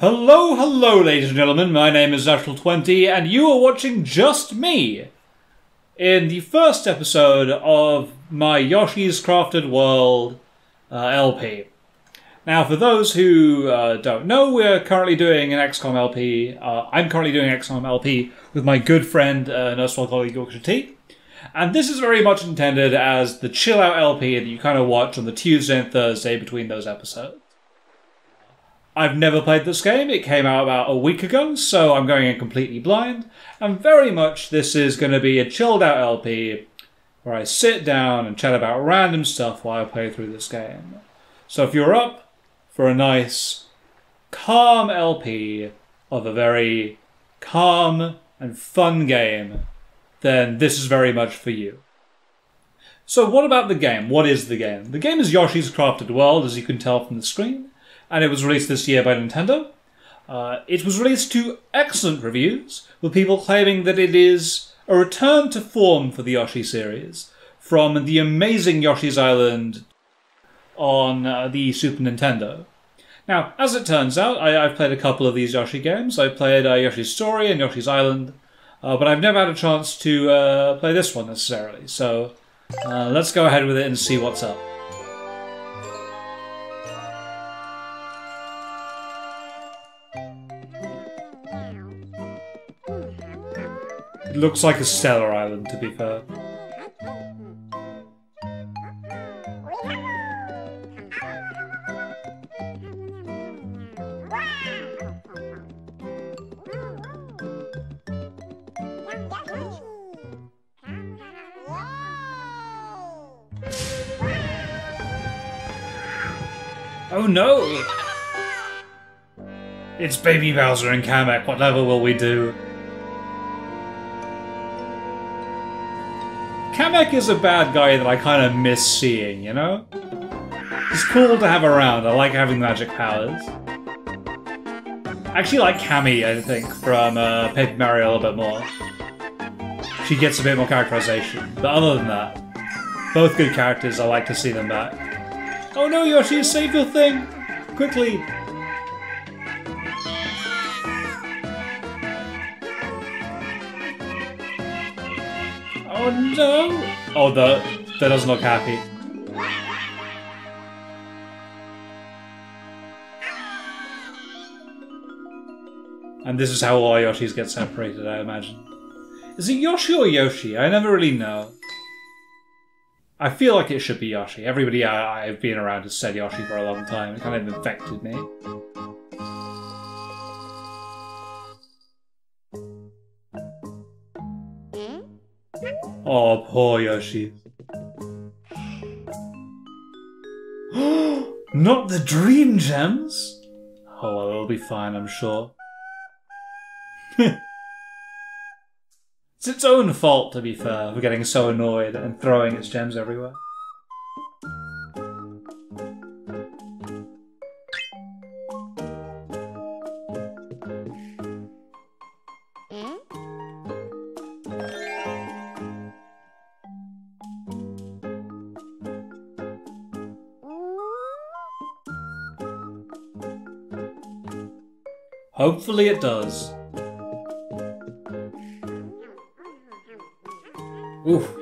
Hello, hello, ladies and gentlemen. My name is Natural20, and you are watching Just Me in the first episode of my Yoshi's Crafted World LP. Now, for those who don't know, we're currently doing an XCOM LP. I'm currently doing an XCOM LP with my good friend, nurse colleague Yoshi, and this is very much intended as the chill-out LP that you kind of watch on the Tuesday and Thursday between those episodes. I've never played this game. It came out about a week ago, so I'm going in completely blind. And very much this is going to be a chilled out LP where I sit down and chat about random stuff while I play through this game. So if you're up for a nice, calm LP of a very calm and fun game, then this is very much for you. So what about the game? What is the game? The game is Yoshi's Crafted World, as you can tell from the screen. And it was released this year by Nintendo. It was released to excellent reviews, with people claiming that it is a return to form for the Yoshi series, from the amazing Yoshi's Island on the Super Nintendo. Now, as it turns out, I've played a couple of these Yoshi games. I played Yoshi's Story and Yoshi's Island, but I've never had a chance to play this one necessarily. So let's go ahead with it and see what's up. It looks like a stellar island, to be fair. Oh no! It's Baby Bowser and Kamek, whatever will we do? Kamek is a bad guy that I kind of miss seeing, you know? He's cool to have around, I like having magic powers. I actually like Cammy, I think, from Paper Mario a little bit more. She gets a bit more characterization, but other than that, both good characters, I like to see them back. Oh no, Yoshi, save your thing! Quickly! Oh no! Oh, that doesn't look happy. And this is how all Yoshis get separated, I imagine. Is it Yoshi or Yoshi? I never really know. I feel like it should be Yoshi. Everybody I've been around has said Yoshi for a long time. It kind of infected me. Oh, poor Yoshi. Not the dream gems? Oh, it'll be fine, I'm sure. It's its own fault, to be fair, for getting so annoyed and throwing its gems everywhere. Hopefully it does. Oof.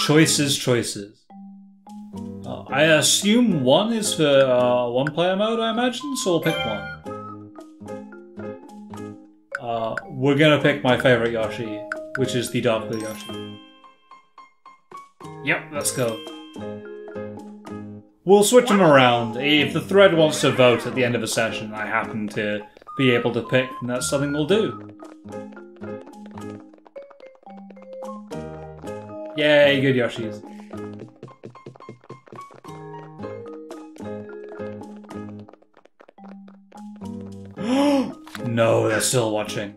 Choices, choices. I assume one is for one-player mode, I imagine, so we'll pick one. We're gonna pick my favorite Yoshi, which is the Dark Blue Yoshi. Yep, let's go. We'll switch them around. If the thread wants to vote at the end of a session, I happen to be able to pick, and that's something we'll do. Yay, good Yoshis. No, they're still watching.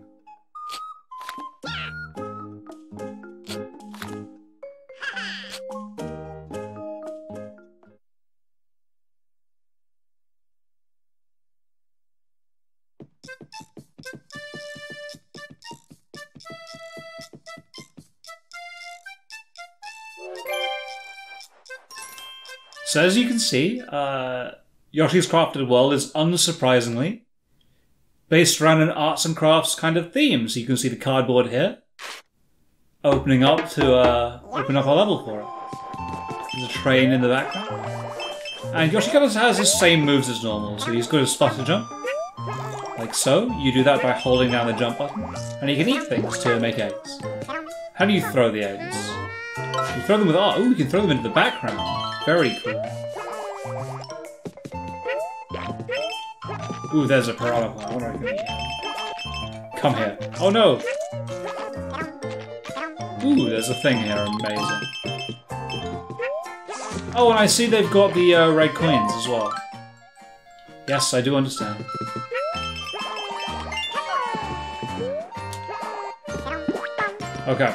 So as you can see, Yoshi's Crafted World is unsurprisingly based around an arts and crafts kind of theme. So you can see the cardboard here, opening up to open up our level for it. There's a train in the background. And Yoshi kind of has his same moves as normal, so he's got a stutter jump. Like so. You do that by holding down the jump button. And you can eat things to make eggs. How do you throw the eggs? You throw them with art. Ooh, you can throw them into the background. Very cool. Ooh, there's a piranha plant. I wonder if I can eat him. Come here. Oh no! Ooh, there's a thing here. Amazing. Oh, and I see they've got the red coins as well. Yes, I do understand. Okay.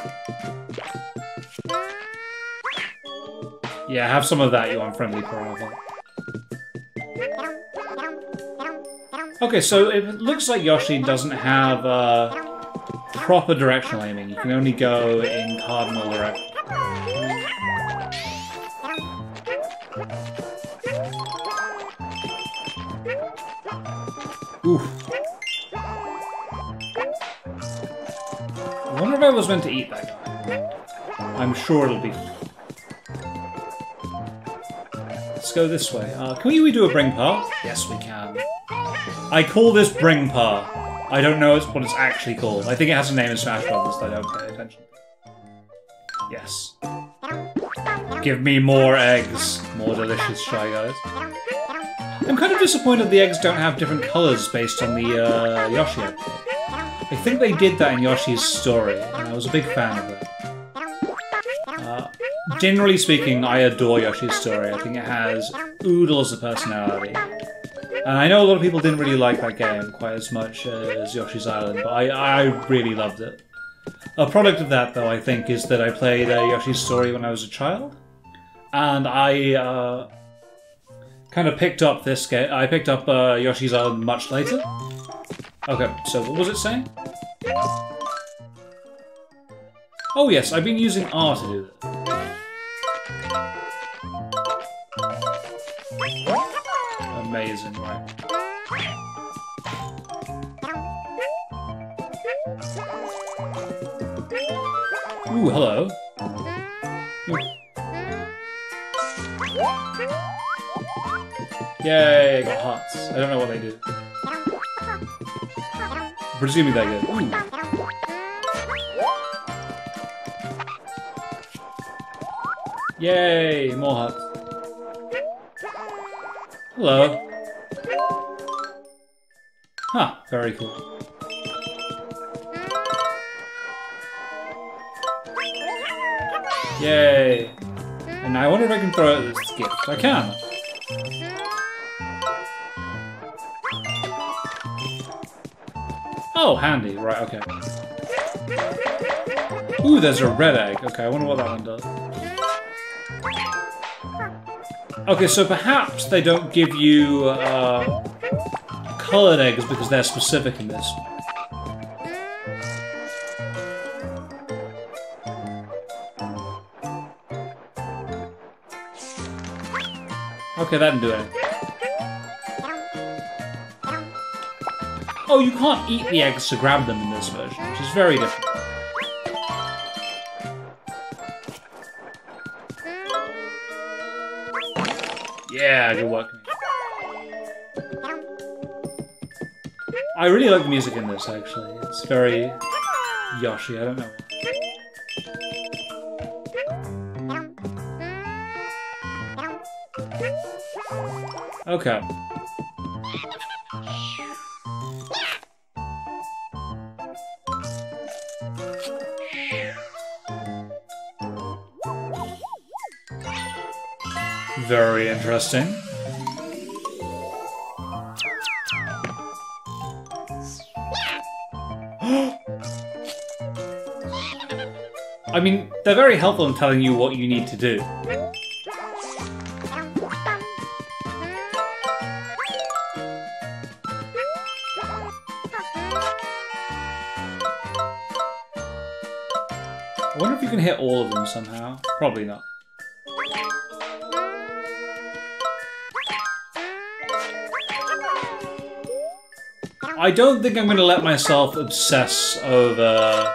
Yeah, have some of that, you unfriendly piranha. Okay, so it looks like Yoshi doesn't have proper directional aiming. You can only go in cardinal direction. Oof. I wonder if I was meant to eat that guy. I'm sure it'll be. Let's go this way. Can we do a bring par? Yes, we can. I call this bring par. I don't know what it's actually called. I think it has a name in Smash Brothers that I don't pay attention to. Yes. Give me more eggs. More delicious Shy Guys. I'm kind of disappointed the eggs don't have different colours based on the Yoshi update. I think they did that in Yoshi's story, and I was a big fan of that. Generally speaking, I adore Yoshi's story. I think it has oodles of personality. And I know a lot of people didn't really like that game quite as much as Yoshi's Island, but I really loved it. A product of that, though, I think, is that I played Yoshi's Story when I was a child, and I kind of picked up this game. I picked up Yoshi's Island much later. Okay, so what was it saying? Oh yes, I've been using R to do that. Amazing, right. Ooh, hello. Yay, I got hearts. I don't know what they do. Presuming they're good. Ooh. Yay, more hearts. Hello. Huh, very cool. Yay. And now I wonder if I can throw out this gift. I can. Oh, handy. Right, okay. Ooh, there's a red egg. Okay, I wonder what that one does. Okay, so perhaps they don't give you coloured eggs because they're specific in this. Okay, that didn't do anything. Oh, you can't eat the eggs to grab them in this version, which is very different. Yeah, good work. I really like the music in this, actually. It's very Yoshi, I don't know why. Okay. Very interesting. I mean, they're very helpful in telling you what you need to do. I wonder if you can hit all of them somehow. Probably not. I don't think I'm going to let myself obsess over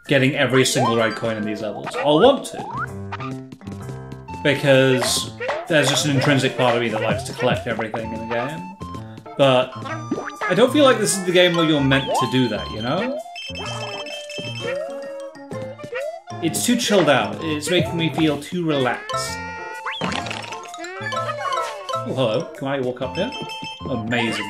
getting every single red coin in these levels. I'll want to, because there's just an intrinsic part of me that likes to collect everything in the game. But I don't feel like this is the game where you're meant to do that, you know? It's too chilled out. It's making me feel too relaxed. Oh, hello. Can I walk up here? Amazing.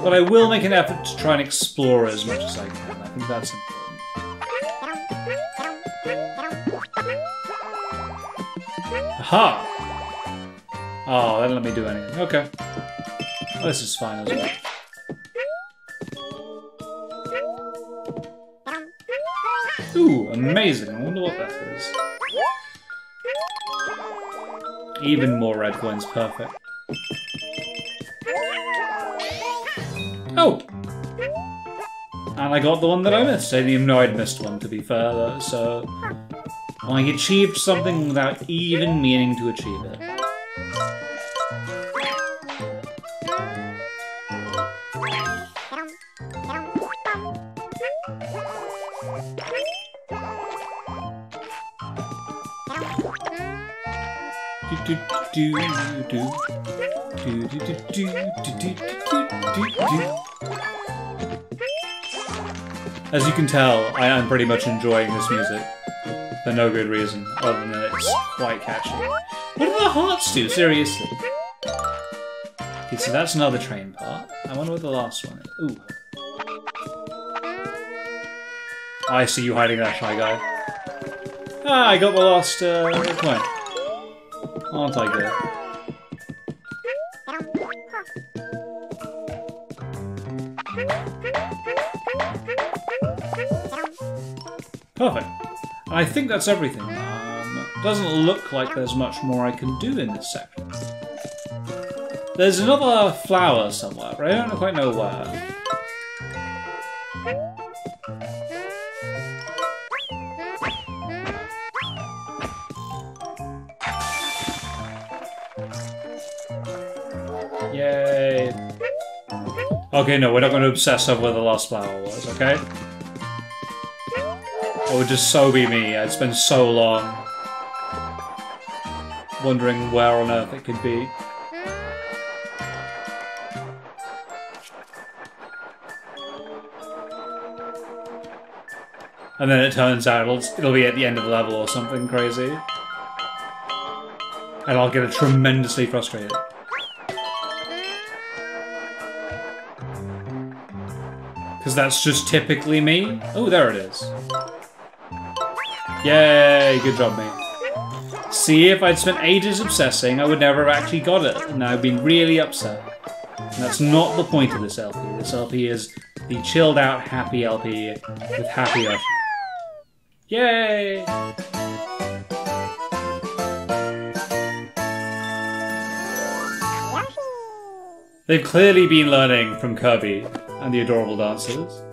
But I will make an effort to try and explore as much as I can. I think that's important. Aha! Oh, that didn't let me do anything. Okay. Oh, this is fine as well. Ooh, amazing. I wonder what that is. Even more red coins. Perfect. Oh! And I got the one that I missed. I didn't even know I'd missed one, to be fair, though, so... I achieved something without even meaning to achieve it. As you can tell, I am pretty much enjoying this music. For no good reason, other than it's quite catchy. What do the hearts do? Seriously. Okay, so that's another train part. I wonder what the last one is. Ooh. I see you hiding there, shy guy. Ah, I got the last coin. Aren't I good? Perfect. And I think that's everything. Doesn't look like there's much more I can do in this section. There's another flower somewhere, but I don't quite know where. Yay. Okay, no, we're not going to obsess over where the last flower was, okay? It would just so be me. I'd spend so long wondering where on earth it could be. And then it turns out it'll be at the end of the level or something crazy. And I'll get tremendously frustrated. Because that's just typically me. Oh, there it is. Yay, good job, mate. See, if I'd spent ages obsessing, I would never have actually got it, and I'd been really upset. And that's not the point of this LP. This LP is the chilled out, happy LP with happy Yoshi. Yay! They've clearly been learning from Kirby and the adorable dancers.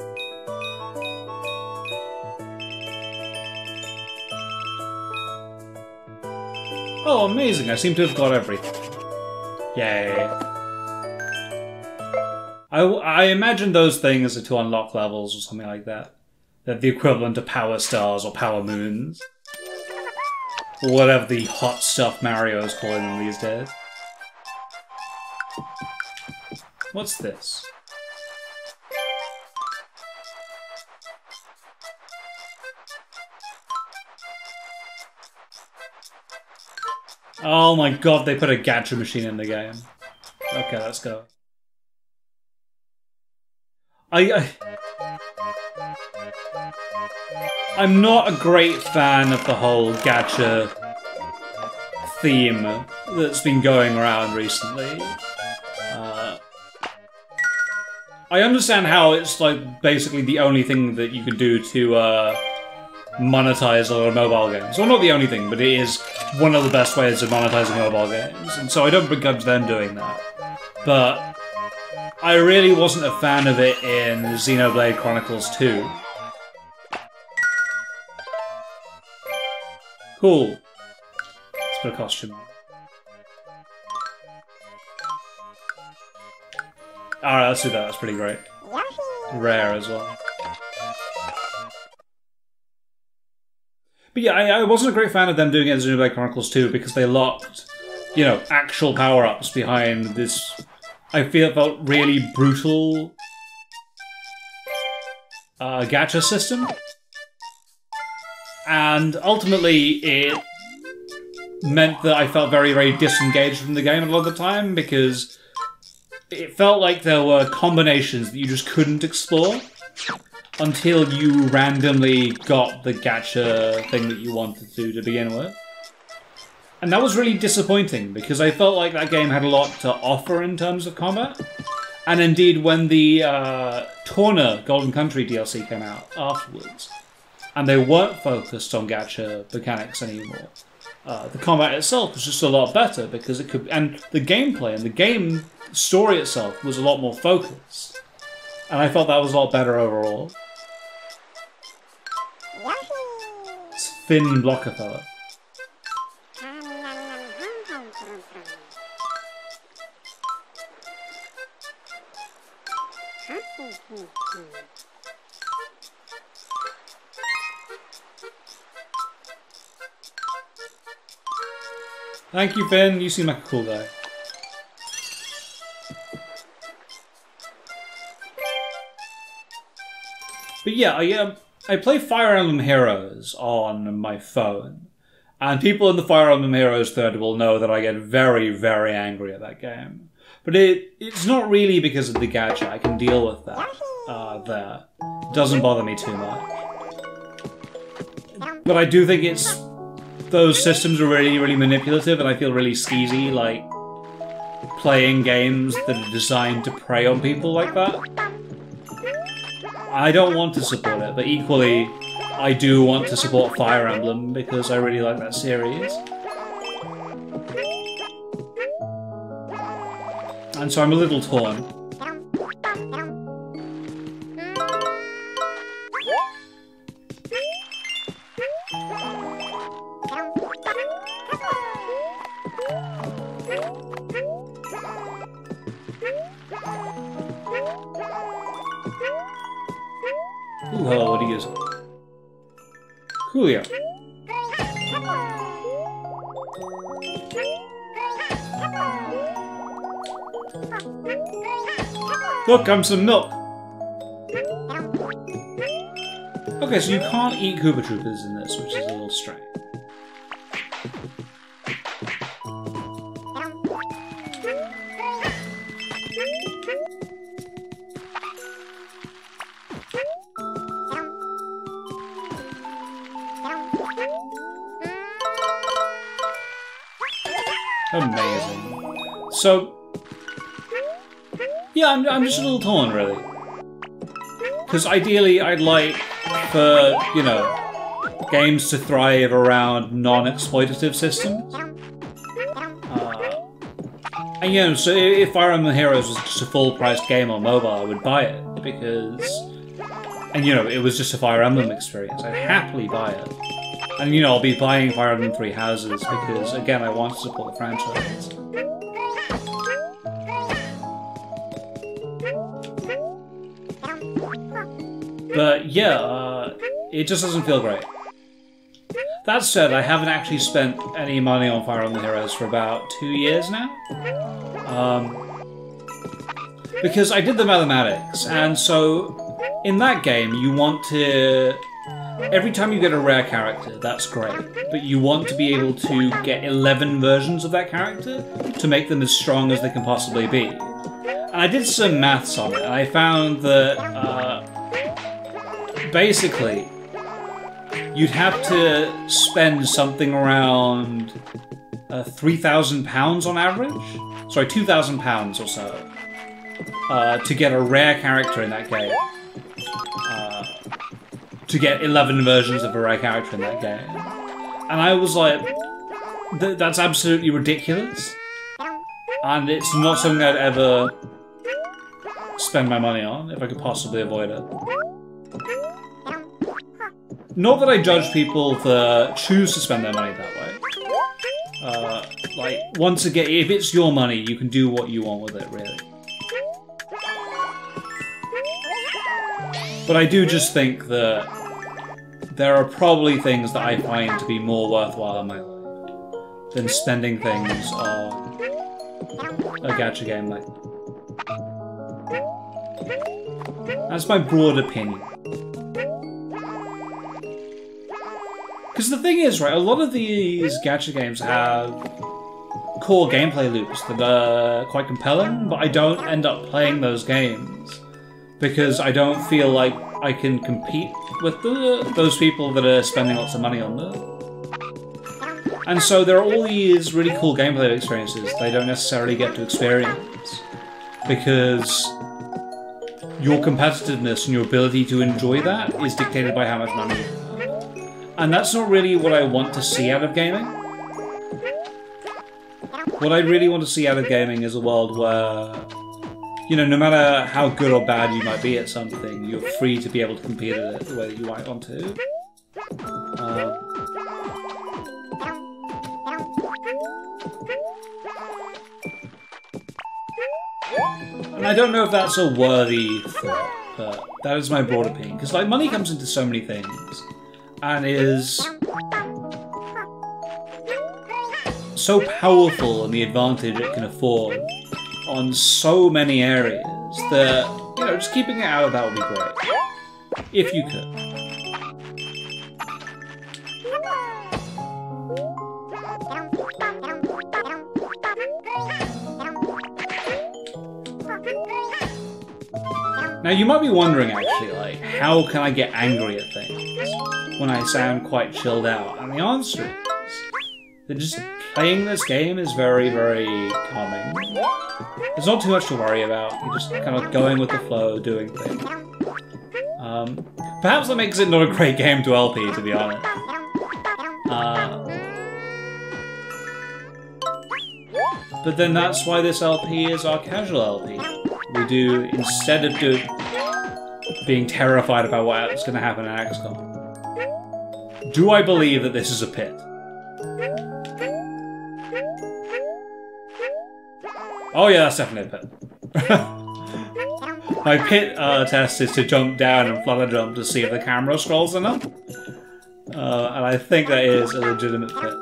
Oh, amazing! I seem to have got everything. Yay. I imagine those things are to unlock levels or something like that. They're the equivalent to power stars or power moons. Or whatever the hot stuff Mario is calling them these days. What's this? Oh my god, they put a gacha machine in the game. Okay, let's go. I'm not a great fan of the whole gacha theme that's been going around recently. I understand how it's like basically the only thing that you can do to monetize a lot of mobile games. Well, not the only thing, but it is one of the best ways of monetizing mobile games, and so I don't begrudge them doing that. But I really wasn't a fan of it in Xenoblade Chronicles 2. Cool. Let's put a costume on. Alright, let's do that. That's pretty great. Rare as well. But yeah, I wasn't a great fan of them doing it in Xenoblade Chronicles 2 because they locked, you know, actual power-ups behind this, I feel it felt really brutal gacha system. And ultimately it meant that I felt very, very disengaged from the game a lot of the time because it felt like there were combinations that you just couldn't explore until you randomly got the gacha thing that you wanted to begin with. And that was really disappointing, because I felt like that game had a lot to offer in terms of combat. And indeed, when the Torna Golden Country DLC came out afterwards, and they weren't focused on gacha mechanics anymore, the combat itself was just a lot better, because it could... And the gameplay and the game story itself was a lot more focused. And I felt that was a lot better overall. It's Finn Blockerfeller. Thank you, Finn. You seem like a cool guy. But yeah, I play Fire Emblem Heroes on my phone. And people in the Fire Emblem Heroes thread will know that I get very, very angry at that game. But it's not really because of the gacha. I can deal with that there. It doesn't bother me too much. But I do think those systems are really, really manipulative, and I feel really skeezy, like, playing games that are designed to prey on people like that. I don't want to support it, but equally, I do want to support Fire Emblem, because I really like that series. And so I'm a little torn. Ooh, hello, what are you using? Coolio. Look, I'm some milk! Okay, so you can't eat Koopa Troopas in this, which is a little strange. Amazing. So, yeah, I'm just a little torn, really. Because ideally, I'd like for, you know, games to thrive around non-exploitative systems. And, you know, so if Fire Emblem Heroes was just a full-priced game on mobile, I would buy it, because... And, you know, it was just a Fire Emblem experience. I'd happily buy it. And, you know, I'll be buying Fire Emblem Three Houses, because, again, I want to support the franchise. But, yeah, it just doesn't feel great. That said, I haven't actually spent any money on Fire Emblem Heroes for about 2 years now. Because I did the mathematics, and so in that game you want to... Every time you get a rare character, that's great, but you want to be able to get 11 versions of that character to make them as strong as they can possibly be. And I did some maths on it, and I found that basically you'd have to spend something around £3,000 on average? Sorry, £2,000 or so to get a rare character in that game. To get 11 versions of a rare character in that game. And I was like, that's absolutely ridiculous. And it's not something I'd ever spend my money on, if I could possibly avoid it. Not that I judge people that choose to spend their money that way. Like, once again, if it's your money, you can do what you want with it, really. But I do just think that there are probably things that I find to be more worthwhile in my life than spending things on a gacha game like that. That's my broad opinion. Because the thing is, right, a lot of these gacha games have core gameplay loops that are quite compelling, but I don't end up playing those games because I don't feel like I can compete with those people that are spending lots of money on them. And so there are all these really cool gameplay experiences that I don't necessarily get to experience because your competitiveness and your ability to enjoy that is dictated by how much money you have. And that's not really what I want to see out of gaming. What I really want to see out of gaming is a world where, you know, no matter how good or bad you might be at something, you're free to be able to compete at it the way that you might want to. And I don't know if that's a worthy thought, but that is my broad opinion. Because, like, money comes into so many things, and is so powerful in the advantage it can afford on so many areas that, you know, just keeping it out of that would be great. If you could. Now, you might be wondering, actually, like, how can I get angry at things when I sound quite chilled out? And the answer is that just playing this game is very, very calming. There's not too much to worry about. You're just kind of going with the flow, doing things. Perhaps that makes it not a great game to LP, to be honest. But then that's why this LP is our casual LP. We do, instead of being terrified about what's going to happen in XCOM, do I believe that this is a pit? Oh yeah, that's definitely a pit. My pit test is to jump down and flutter jump to see if the camera scrolls enough. And I think that is a legitimate pit.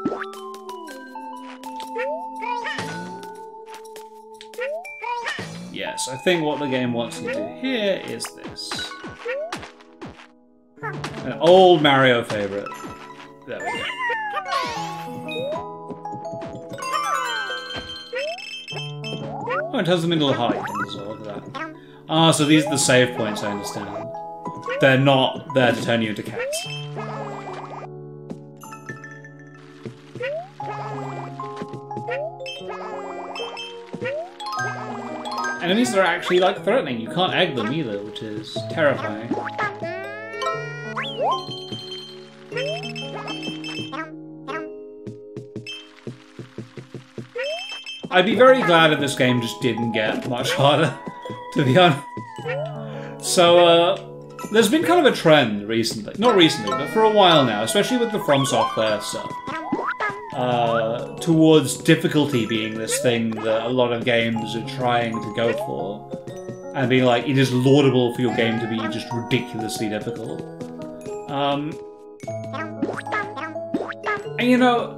Yes, I think what the game wants you to do here is this. An old Mario favourite. There we go. Oh, it tells them into the height things as well, look at that. Ah, so these are the save points, I understand. They're not there to turn you into cats. Enemies that are actually, like, threatening. You can't egg them either, which is terrifying. I'd be very glad if this game just didn't get much harder, to be honest. So, there's been kind of a trend recently. Not recently, but for a while now, especially with the From Software stuff. Towards difficulty being this thing that a lot of games are trying to go for. And being like, it is laudable for your game to be just ridiculously difficult. And you know,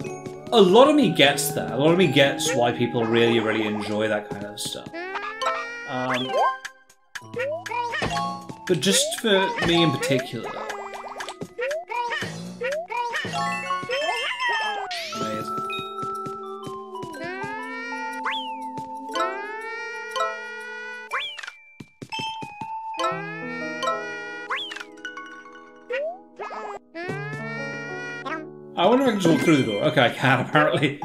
a lot of me gets that. A lot of me gets why people really, really enjoy that kind of stuff. But just for me in particular... I wonder if I can just walk through the door. Okay, I can, apparently.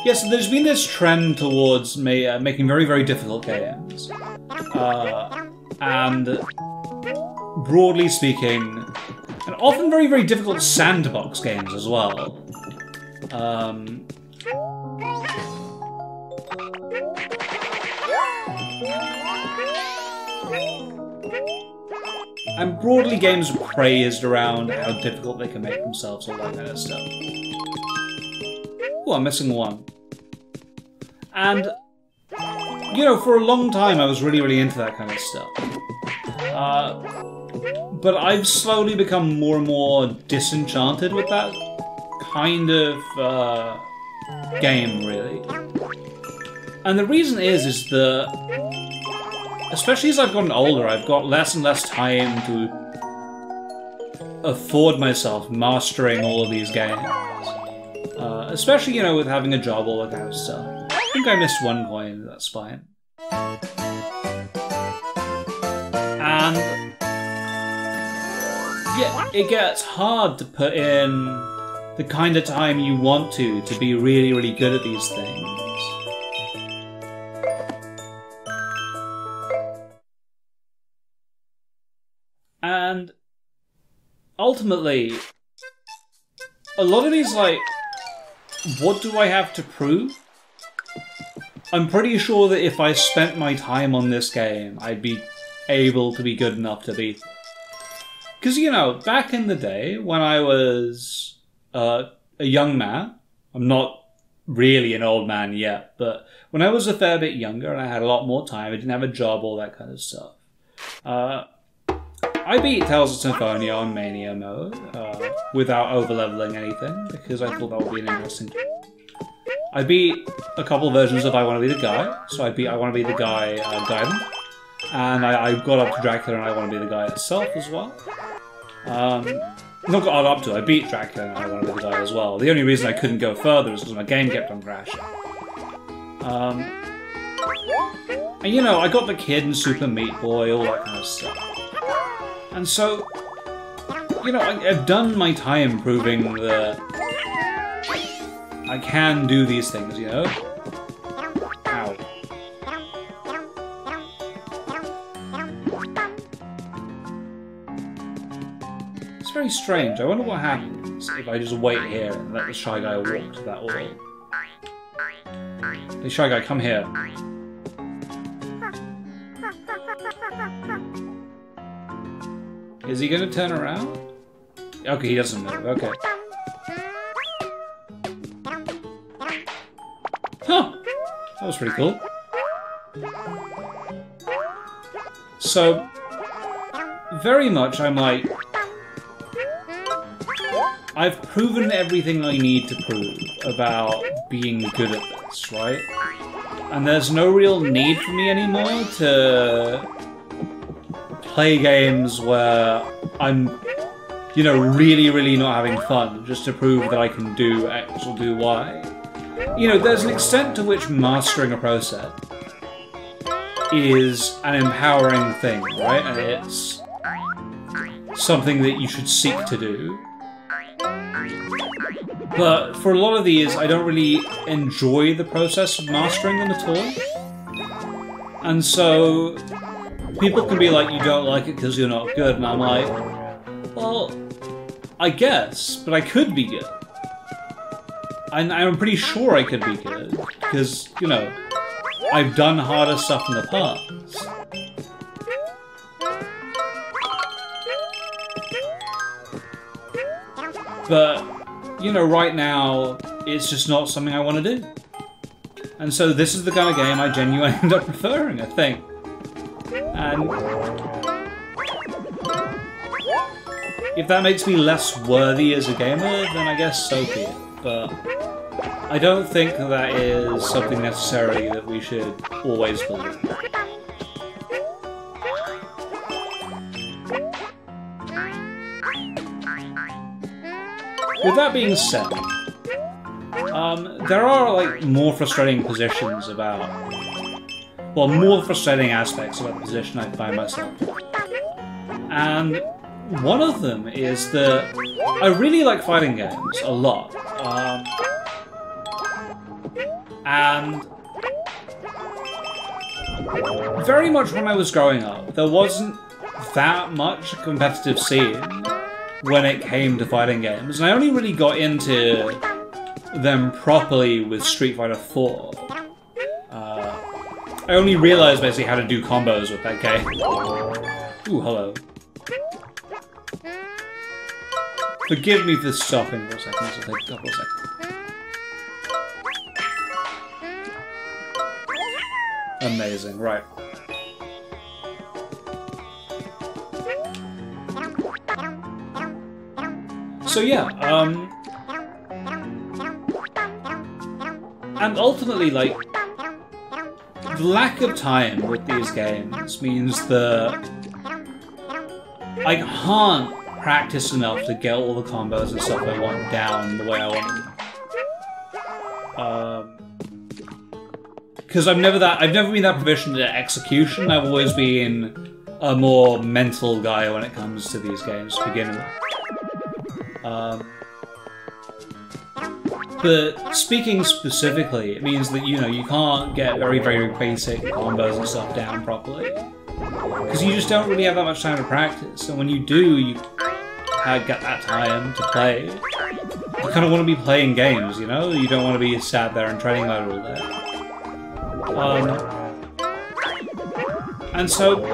Yeah, so there's been this trend towards making very, very difficult games. And broadly speaking, and often very, very difficult sandbox games as well. And broadly, games are praised around how difficult they can make themselves, all that kind of stuff. Oh, Oh, I'm missing one. And, you know, for a long time I was really, really into that kind of stuff. But I've slowly become more and more disenchanted with that kind of game, really. And the reason is that, especially as I've gotten older, I've got less and less time to afford myself mastering all of these games. Especially, you know, with having a job, all that kind of stuff. I think I missed one coin, that's fine. And yeah, it gets hard to put in the kind of time you want to be really, really good at these things. And ultimately, a lot of these, like, what do I have to prove? I'm pretty sure that if I spent my time on this game, I'd be able to be good enough to beat it. Because, you know, back in the day, when I was a young man, I'm not really an old man yet, but when I was a fair bit younger and I had a lot more time, I didn't have a job, all that kind of stuff, I beat Tales of Symphonia on Mania mode, without over-leveling anything, because I thought that would be an interesting challenge. I beat a couple versions of I Want to Be the Guy, so I beat I Want to Be the Guy Gaiden, and I got up to Dracula and I Want to Be the Guy itself as well. Not got up to, I beat Dracula and I Want to Be the Guy as well. The only reason I couldn't go further is because my game kept on crashing. And you know, I got the Kid and Super Meat Boy, all that kind of stuff. And so, you know, I've done my time proving that I can do these things, you know? Ow. It's very strange. I wonder what happens if I just wait here and let the Shy Guy walk to that wall. Hey, Shy Guy, come here. Is he gonna turn around? Okay, he doesn't move. Okay. Huh! That was pretty cool. So, very much I'm like, I've proven everything I need to prove about being good at this, right? And there's no real need for me anymore to play games where I'm, you know, really, really not having fun just to prove that I can do X or do Y. You know, there's an extent to which mastering a process is an empowering thing, right? And it's something that you should seek to do. But for a lot of these, I don't really enjoy the process of mastering them at all. And so people can be like, you don't like it because you're not good, and I'm like, well, I guess, but I could be good. I'm pretty sure I could be good, because, you know, I've done harder stuff in the past. But, you know, right now, it's just not something I want to do. And so this is the kind of game I genuinely end up preferring, I think. And if that makes me less worthy as a gamer, then I guess so be it. But I don't think that is something necessarily that we should always believe. With that being said, there are, like, more frustrating positions about... well, more frustrating aspects about the position I find myself in. And one of them is that I really like fighting games a lot. And very much when I was growing up, there wasn't that much competitive scene when it came to fighting games, and I only really got into them properly with Street Fighter 4. I only realized basically how to do combos with that game. Ooh, hello. Forgive me for stopping for a second, this will take a couple of seconds. Amazing, right. So yeah, and ultimately, like, the lack of time with these games means that I can't practice enough to get all the combos and stuff I want down the way I want them. Because I've never been that proficient at execution. I've always been a more mental guy when it comes to these games to begin with. But speaking specifically, it means that, you know, you can't get very, very basic combos and stuff down properly. Because you just don't really have that much time to practice, and when you do, you get that time to play. You kind of want to be playing games, you know? You don't want to be sat there in training mode all day. And so,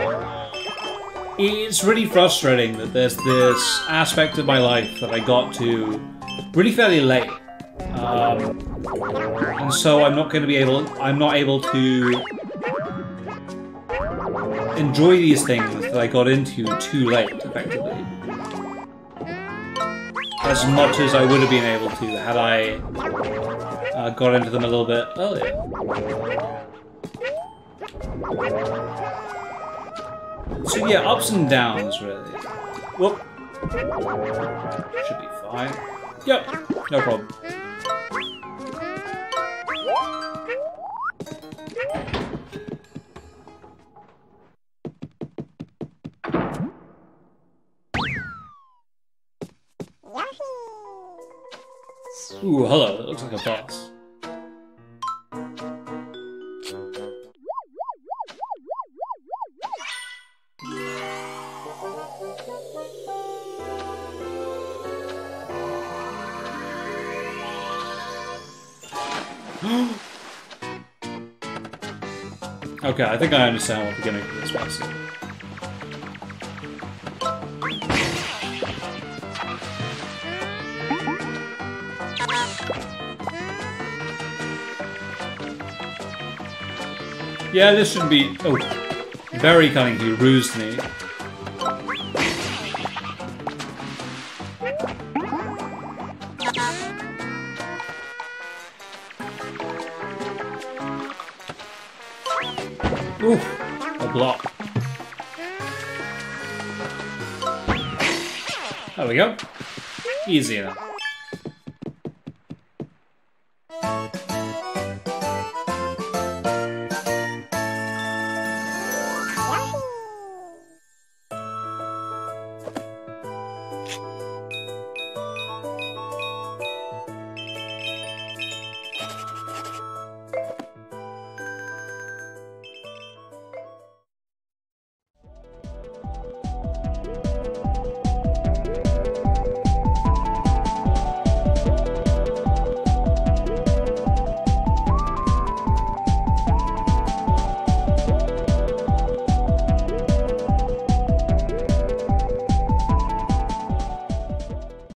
it's really frustrating that there's this aspect of my life that I got to really fairly late. And so I'm not able to enjoy these things that I got into too late, effectively. As much as I would have been able to had I got into them a little bit earlier. So yeah, ups and downs, really. Whoop. Should be fine. Yep, no problem. Ooh, hello, that looks like a boss. Okay, I think I understand what the gimmick of this boss is. Yeah, this should be... Oh, very cunning, he rused me. Oof, a block. There we go. Easy enough.